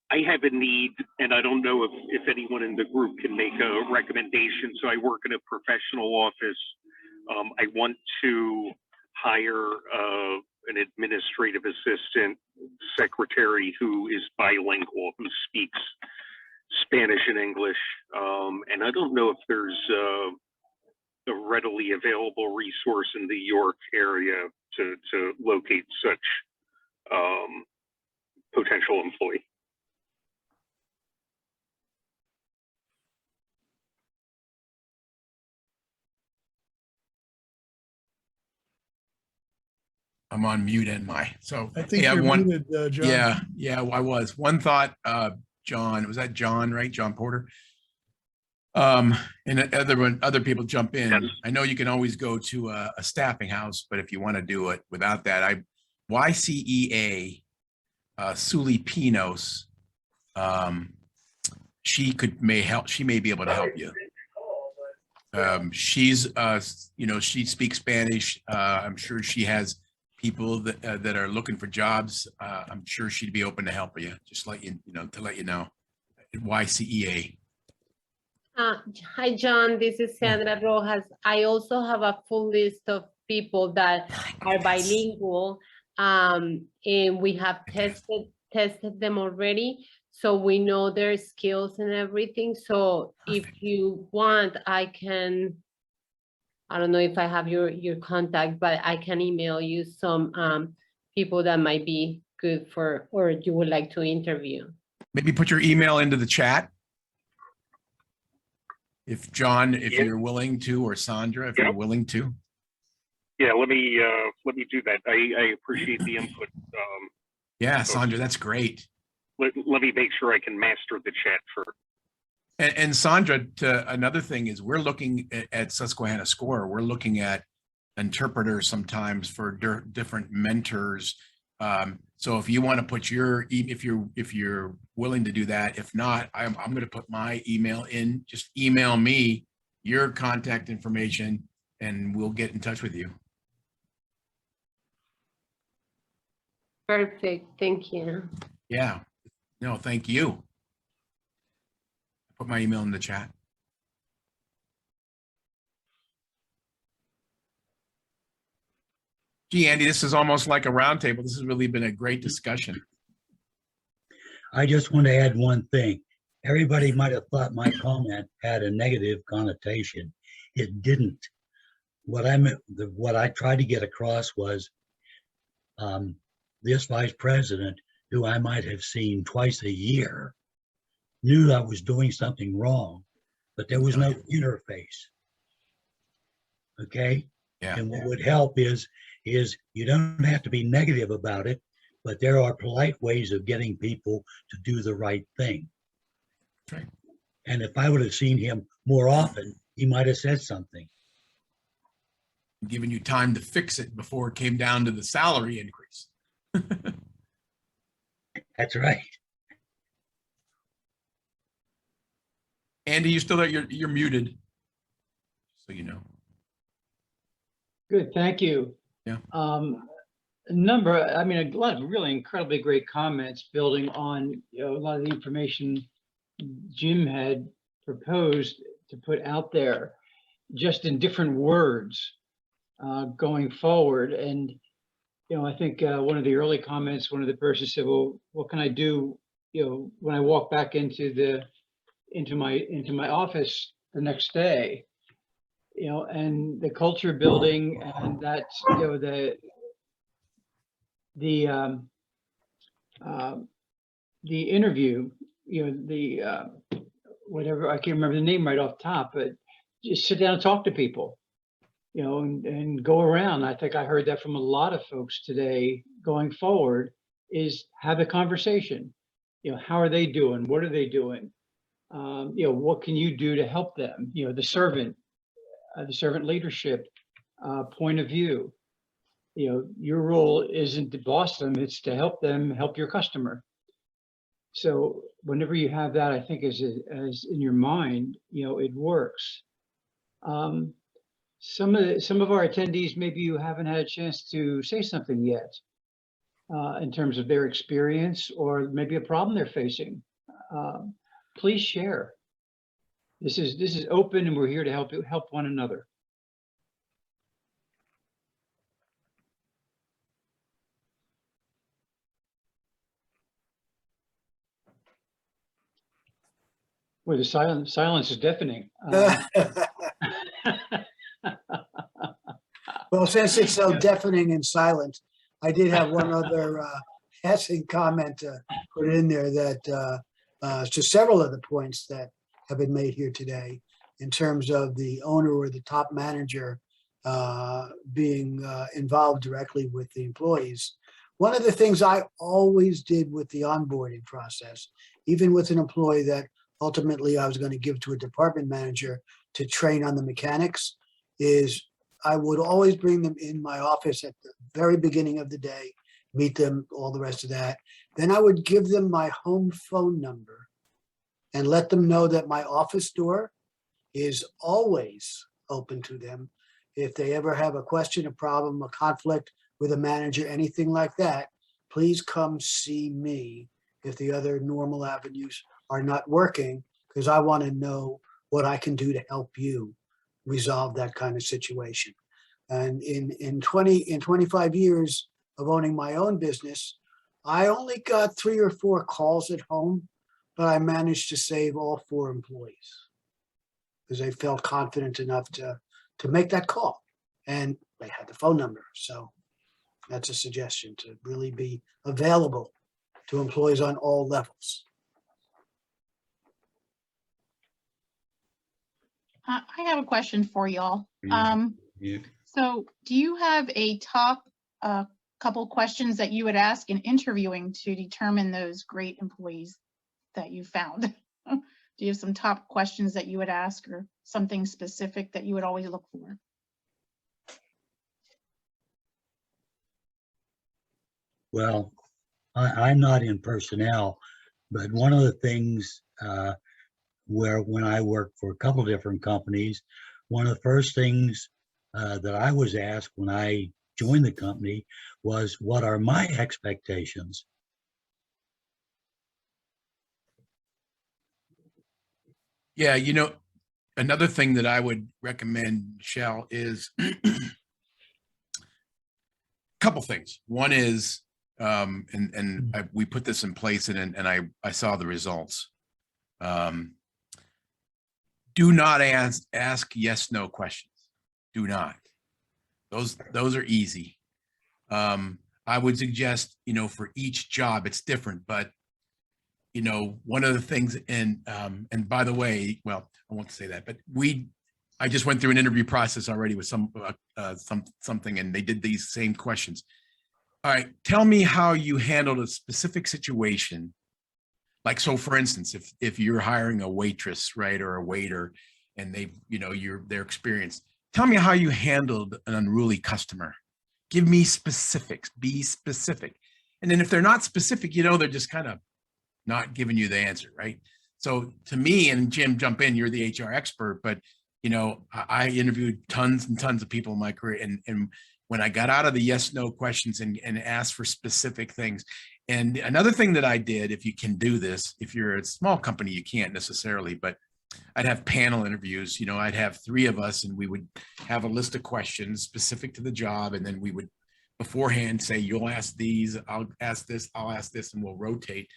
I have a need, and I don't know if anyone in the group can make a recommendation. So I work in a professional office. I want to hire an administrative assistant secretary who is bilingual, who speaks Spanish and English. And I don't know if there's a readily available resource in the York area to locate such potential employee. I'm on mute, am I? So I think hey, you're one, muted, John. yeah, I was. One thought, John, was that John, right? John Porter. And other people jump in. Yes. I know you can always go to a staffing house, but if you want to do it without that, YCEA, Suli Pinos, she may be able to help you. She's, she speaks Spanish. I'm sure she has people that are looking for jobs. I'm sure she'd be open to help you. Just to let you know. YCEA. Hi, John. This is Sandra Rojas. I also have a full list of people that are bilingual, and we have tested them already, so we know their skills and everything. So if you want, I don't know if I have your contact, but I can email you some people that might be good for, or you would like to interview. Maybe put your email into the chat. If John, if you're willing to, or Sandra, if you're willing to. Yeah, let me do that. I appreciate the input. Yeah, Sandra, that's great. Let me make sure I can master the chat first. And Sandra, another thing is we're looking at Susquehanna SCORE. We're looking at interpreters sometimes for different mentors. So if you want to put if you're willing to do that, if not, I'm going to put my email in. Just email me your contact information, and we'll get in touch with you. Perfect. Thank you. Yeah. No, thank you. Put my email in the chat. Gee, Andy, this is almost like a roundtable. This has really been a great discussion. I just want to add one thing. Everybody might have thought my comment had a negative connotation. It didn't. What I tried to get across was this vice president, who I might have seen twice a year, knew I was doing something wrong, but there was no interface. Okay? Yeah. And what would help is you don't have to be negative about it, but there are polite ways of getting people to do the right thing. Right. And if I would have seen him more often, he might have said something. Giving you time to fix it before it came down to the salary increase. That's right. Andy, you still there? You're muted. So you know. Good, thank you. Yeah. A lot of really incredibly great comments building on a lot of the information Jim had proposed to put out there, just in different words going forward. And I think one of the early comments, one of the persons said, "Well, what can I do? When I walk back into my office the next day." And the culture building, and that's the interview, whatever, I can't remember the name right off the top, but just sit down and talk to people, and go around. I think I heard that from a lot of folks today. Going forward is have a conversation. How are they doing? What are they doing? What can you do to help them? The servant leadership point of view. Your role isn't to boss them, it's to help them help your customer. So whenever you have that, I think as in your mind, it works. Some of our attendees, maybe you haven't had a chance to say something yet in terms of their experience or maybe a problem they're facing. Please share. This is open, and we're here to help one another. Well, the silence is deafening. Well, since it's so deafening and silent, I did have one other passing comment to put in there that to several of the points that have been made here today in terms of the owner or the top manager being involved directly with the employees. One of the things I always did with the onboarding process, even with an employee that ultimately I was going to give to a department manager to train on the mechanics, is I would always bring them in my office at the very beginning of the day, meet them, all the rest of that. Then I would give them my home phone number and let them know that my office door is always open to them. If they ever have a question, a problem, a conflict with a manager, anything like that, please come see me if the other normal avenues are not working, because I want to know what I can do to help you resolve that kind of situation. And in 25 years of owning my own business, I only got 3 or 4 calls at home, but I managed to save all 4 employees because they felt confident enough to make that call, and they had the phone number. So that's a suggestion, to really be available to employees on all levels. I have a question for y'all. Yeah. So do you have a top couple questions that you would ask in interviewing to determine those great employees that you found? Do you have some top questions that you would ask, or something specific that you would always look for? Well, I'm not in personnel, but one of the things where when I worked for a couple of different companies, one of the first things that I was asked when I joined the company was, what are my expectations? Yeah, you know, another thing that I would recommend, Michelle, is a couple things. One is, we put this in place, and I saw the results. Do not ask yes/no questions. Do not. Those are easy. I would suggest, you know, for each job, it's different, but you know, one of the things, and by the way, well, I won't say that, but I just went through an interview process already with something, and they did these same questions. All right, tell me how you handled a specific situation. Like, so for instance, if you're hiring a waitress, right, or a waiter, and they're experienced, tell me how you handled an unruly customer. Give me specifics, be specific. And then if they're not specific, you know, they're just kind of not giving you the answer, right? So to me, and Jim, jump in, you're the HR expert, but you know, I interviewed tons and tons of people in my career, and when I got out of the yes/no questions and asked for specific things. And another thing that I did, if you can do this, if you're a small company, you can't necessarily, but I'd have panel interviews. You know, I'd have 3 of us, and we would have a list of questions specific to the job, and then we would beforehand say, you'll ask these, I'll ask this, and we'll rotate.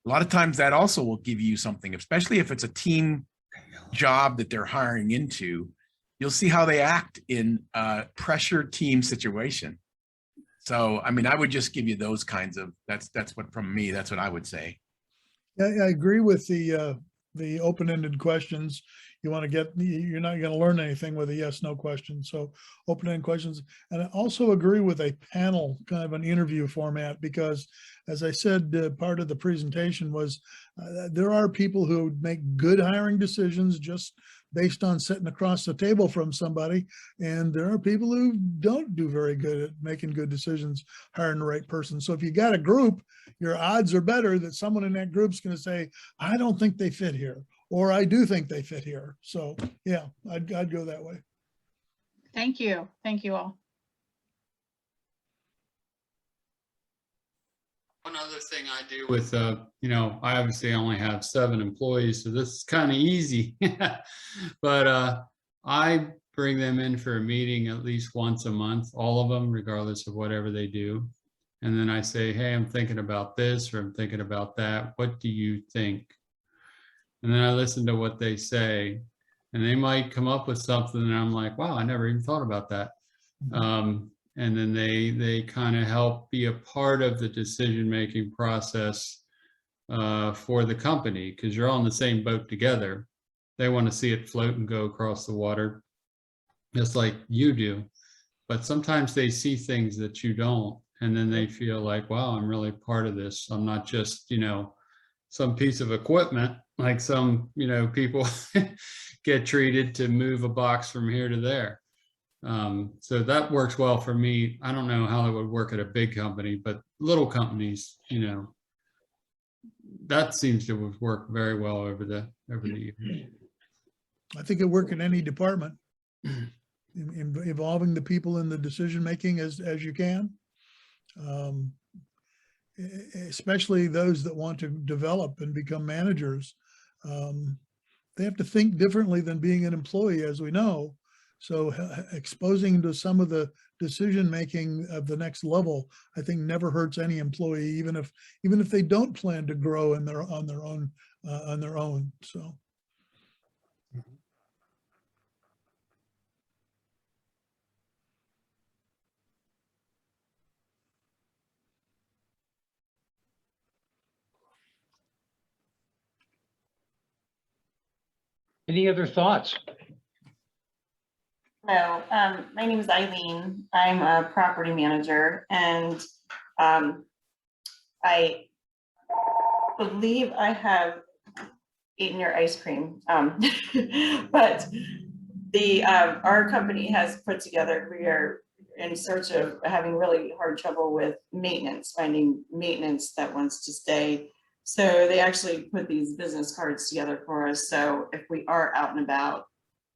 A lot of times that also will give you something, especially if it's a team job that they're hiring into. You'll see how they act in a pressure team situation. So, I mean, I would just give you those kinds of, that's what, from me, that's what I would say. Yeah, I agree with the open-ended questions. You want to get, you're not going to learn anything with a yes/no question. So open-ended questions. And I also agree with a panel, kind of an interview format, because as I said, part of the presentation was there are people who make good hiring decisions just based on sitting across the table from somebody. And there are people who don't do very good at making good decisions, hiring the right person. So if you got a group, your odds are better that someone in that group's going to say, I don't think they fit here, or I do think they fit here. So yeah, I'd go that way. Thank you. Thank you all. One other thing I do with, you know, I obviously only have 7 employees, so this is kind of easy. But I bring them in for a meeting at least once a month, all of them, regardless of whatever they do. And then I say, hey, I'm thinking about this, or I'm thinking about that. What do you think? And then I listen to what they say, and they might come up with something, and I'm like, wow, I never even thought about that. And then they kind of help be a part of the decision-making process for the company, because you're on the same boat together. They want to see it float and go across the water, just like you do. But sometimes they see things that you don't, and then they feel like, wow, I'm really part of this. I'm not just, you know, some piece of equipment. like some, people get treated to move a box from here to there. So that works well for me. I don't know how it would work at a big company, but little companies, that seems to have worked very well over the years. I think it work in any department, involving the people in the decision-making as you can. Especially those that want to develop and become managers. They have to think differently than being an employee, as we know. So exposing to some of the decision-making of the next level, I think never hurts any employee, even if they don't plan to grow on their own. So. Any other thoughts? Hello, my name is Eileen. I'm a property manager, and I believe I have eaten your ice cream. But our company has put together, we are in search of having really hard trouble with maintenance, finding maintenance that wants to stay. So they actually put these business cards together for us. So if we are out and about,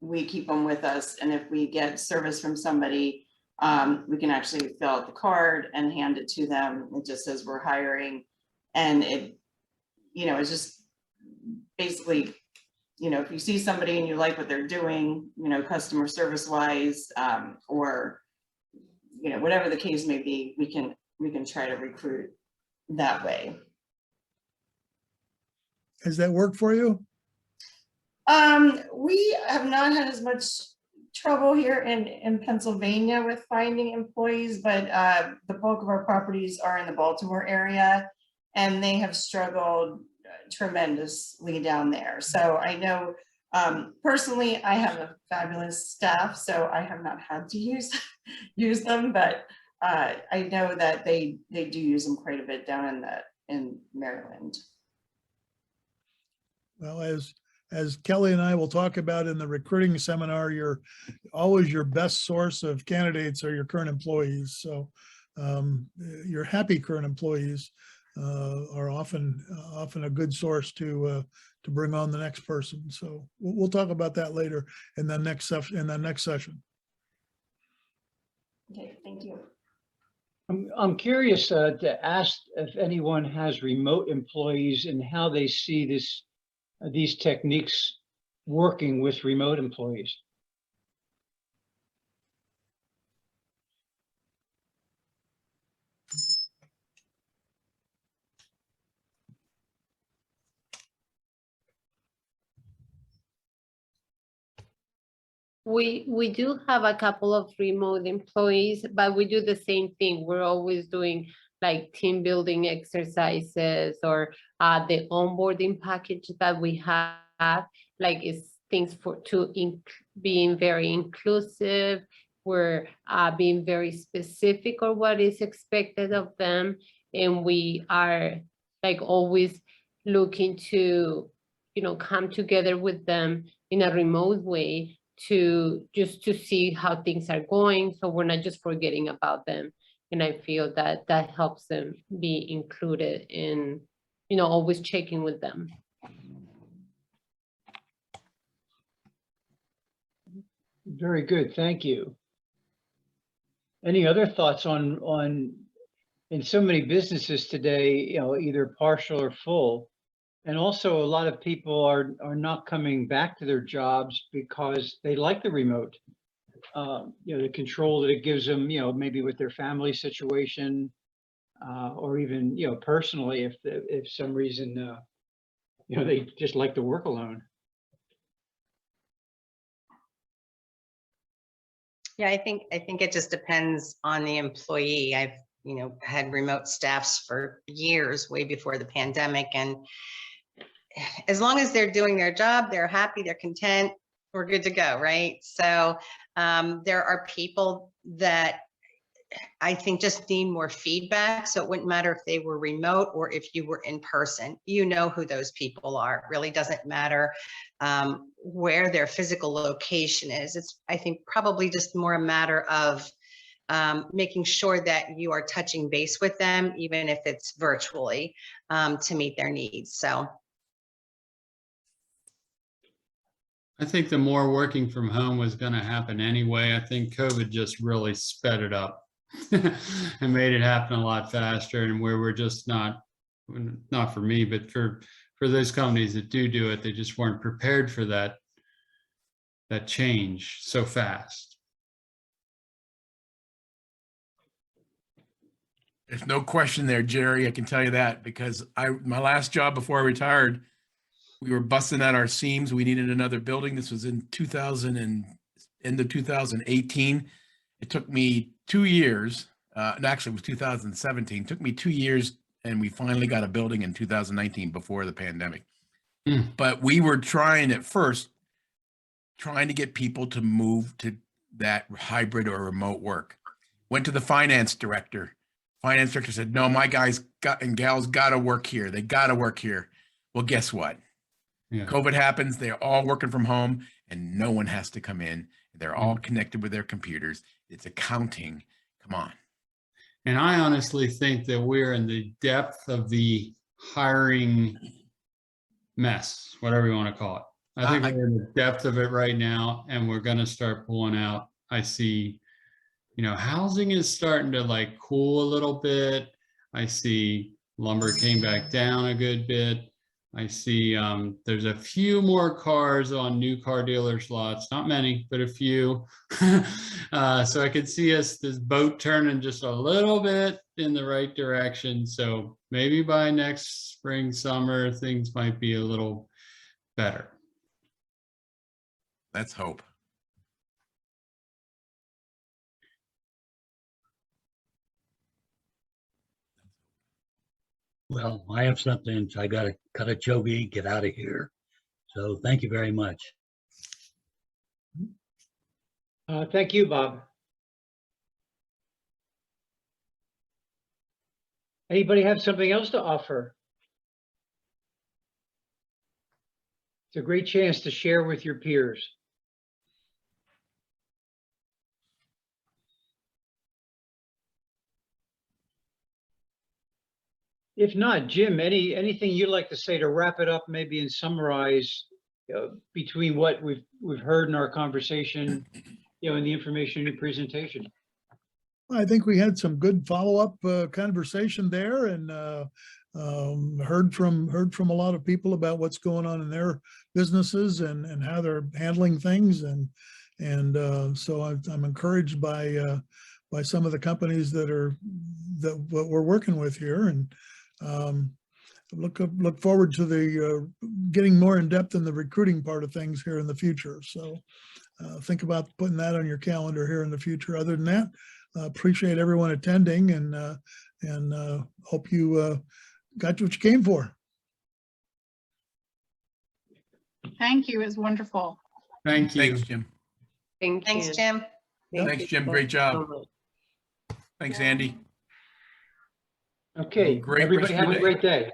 we keep them with us. And if we get service from somebody, we can actually fill out the card and hand it to them. It just says we're hiring. And it's just basically, if you see somebody and you like what they're doing, customer service wise, or, whatever the case may be, we can try to recruit that way. Has that worked for you? We have not had as much trouble here in Pennsylvania with finding employees, but the bulk of our properties are in the Baltimore area, and they have struggled tremendously down there. So I know personally, I have a fabulous staff, so I have not had to use them, but I know that they do use them quite a bit down in Maryland. Well, as Kelly and I will talk about in the recruiting seminar, always your best source of candidates are your current employees. So your happy current employees are often a good source to bring on the next person. So we'll talk about that later in the next session. Okay, thank you. I'm curious to ask if anyone has remote employees and how they see these techniques working with remote employees. We do have a couple of remote employees, but we do the same thing. We're always doing like team building exercises, or the onboarding package that we have, like is things being very inclusive. We're being very specific on what is expected of them. And we are like always looking to, come together with them in a remote way to see how things are going. So we're not just forgetting about them. And I feel that helps them be included in, always checking with them. Very good, thank you. Any other thoughts on in so many businesses today, either partial or full, and also a lot of people are not coming back to their jobs because they like the remote, the control that it gives them, maybe with their family situation, or even, personally, if some reason, they just like to work alone. Yeah, I think it just depends on the employee. I've, had remote staffs for years, way before the pandemic. And as long as they're doing their job, they're happy, they're content, we're good to go, right? So there are people that I think just need more feedback. So it wouldn't matter if they were remote or if you were in person. You know who those people are. It really doesn't matter where their physical location is. It's, I think, probably just more a matter of making sure that you are touching base with them, even if it's virtually, to meet their needs. So I think the more working from home was going to happen anyway. I think COVID just really sped it up and made it happen a lot faster. And where we're just not for me, but for those companies that do it, they just weren't prepared for that change so fast. There's no question there, Jerry. I can tell you that because my last job before I retired, we were busting at our seams. We needed another building. This was in end of 2018. It took me 2 years. Actually, it was 2017. It took me 2 years, and we finally got a building in 2019 before the pandemic. But we were trying to get people to move to that hybrid or remote work. Went to the finance director. Finance director said, no, my guys and gals got to work here. They got to work here. Well, guess what? Yeah. COVID happens. They're all working from home and no one has to come in. They're all connected with their computers. It's accounting. Come on. And I honestly think that we're in the depth of the hiring mess, whatever you want to call it. I think we're in the depth of it right now, and we're going to start pulling out. I see, housing is starting to like cool a little bit. I see lumber came back down a good bit. I see there's a few more cars on new car dealers lots, not many, but a few. So I could see this boat turning just a little bit in the right direction. So maybe by next spring, summer, things might be a little better. Let's hope. Well, I have something, so I got to cut a Joby, get out of here. So thank you very much. Thank you, Bob. Anybody have something else to offer? It's a great chance to share with your peers. If not, Jim, anything you'd like to say to wrap it up, maybe and summarize between what we've heard in our conversation, and the information in your presentation? I think we had some good follow-up conversation there, and heard from a lot of people about what's going on in their businesses and how they're handling things, and so I'm encouraged by some of the companies that we're working with here, and look forward to the getting more in depth in the recruiting part of things here in the future. So think about putting that on your calendar here in the future. Other than that, appreciate everyone attending, and hope you got what you came for. Thank you. It was wonderful. Thank you. Thanks, Jim. thanks, Jim. Thanks, Jim. Great job. Thanks, Andy. Okay, Great everybody rest of have your a day. great day.